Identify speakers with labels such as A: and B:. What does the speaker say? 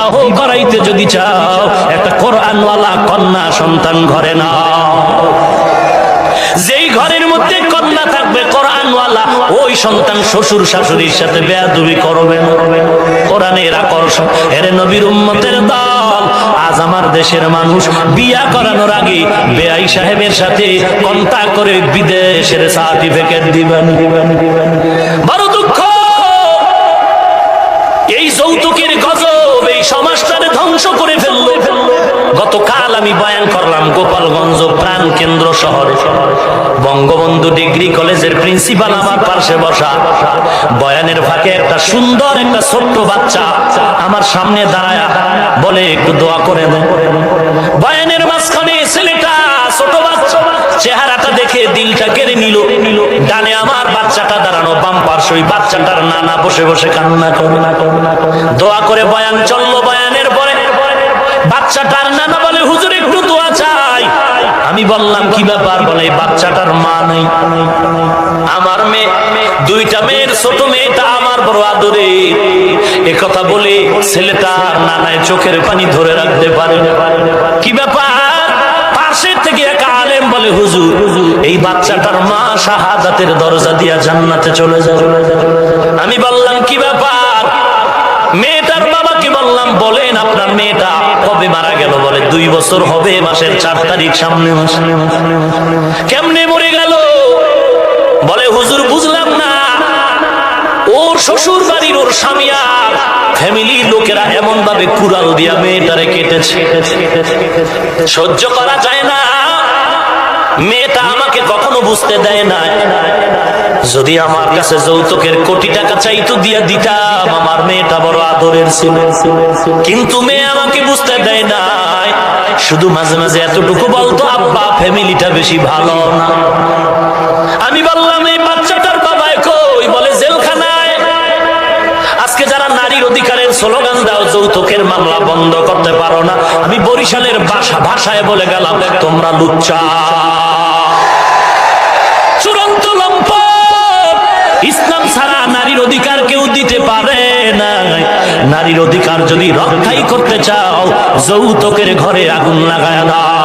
A: বিবাহ করাইতে যদি চাও একটা কোরআনওয়ালা কন্যা সন্তান ঘরে নাও। যেই ঘরের মধ্যে কন্যা থাকবে কোরআনওয়ালা, ওই সন্তান শ্বশুর শাশুড়ির সাথে বেয়াদবি করবে না। কোরআনের আকর্ষণ। এরে নবীর উম্মতের দল, আজ আমার দেশের মানুষ বিয়া করানোর আগে বেয়াই সাহেবের সাথে কন্টাক্ট করে বিদেশের সার্টিফিকেট দিবেন। বড় দুঃখ, এই যৌতুকের গজব এই সমাজটাকে ধ্বংস করে ফেললো। গতকাল আমি বয়ান করলাম গোপালগঞ্জ প্রাণ কেন্দ্র শহরে, বঙ্গবন্ধু ডিগ্রি কলেজের প্রিন্সিপাল আমার পাশে বসা। বয়ানের ফাঁকে একটা সুন্দর একটা ছোট্ট বাচ্চা আমার সামনে দাঁড়ায় বলে একটু দোয়া করে দেন। বয়ানের মাঝখানে ছেলেটা ছোট বাচ্চা, চেহারাটা দেখে দিলটা কেড়ে নিল। ডানে আমার বাচ্চাটা দাঁড়ানো, বাম পার্শ্বে ওই বাচ্চাটার নানা বসে বসে কান্না করে। দোয়া করে বয়ান চললো। বয়ানের পরে বাচ্চাটার নানা বলে হুজুর একটু দোয়া চাই। আমি বললাম কি ব্যাপার? বলে বাচ্চাটার মা নাই। আমার মেয়ে, দুইটা মেয়ের ছোট মেয়েটা আমার বড় আদরের। একথা বলে ছেলেটার নানায় চোখের পানি ধরে রাখতে পারে। কি ব্যাপার? পাশের থেকে এক আলেম বলে হুজুর এই বাচ্চাটার মা শাহাদাতের দরজা দিয়া জান্নাতে চলে যাবে। আমি বললাম কি ব্যাপার? মেয়েটার বাবাকে বললাম বলেন আপনার মেয়েটা কবে মারা গেল? বলে 2 বছর হবে, মাসের 4 তারিখ, সামনে মাস। কেমনে মরে গেল? বলে হুজুর বুঝলাম না, ওর শ্বশুর বাড়ির ওর স্বামী আর ফ্যামিলির লোকেরা এমন ভাবে কুড়াল দিয়া মেয়েটারে কেটেছে, সহ্য করা যায় না। মেয়েটা আমাকে কখনো বুঝতে দেয় না। যদি আমার কাছে যৌতুকের কোটি টাকা চাইতো দিয়া দিতাম, আমার মেয়েটা বড় আদরের ছিল। কিন্তু মেয়ে আমাকে বুঝতে দেয় না, শুধু মাঝে মাঝে এতটুকু বলতো আব্বা ফ্যামিলিটা বেশি ভালো না। আমি বললাম এই বাচ্চাটার বাবা কই? বলে জেলখানায়। আজকে যারা নারীর অধিকারের স্লোগান দাও, যৌতুকের মামলা বন্ধ করতে পারো না, আমি বরিশালের ভাষায় বলে গেলাম তোমরা লুচ্চা, চূড়ান্ত লম্পট। ইসলাম ছাড়া নারীর অধিকার কেউ দিতে পারে না। নারীর অধিকার যদি রক্ষাই করতে চাও, যৌতুকের ঘরে আগুন লাগায় দাও।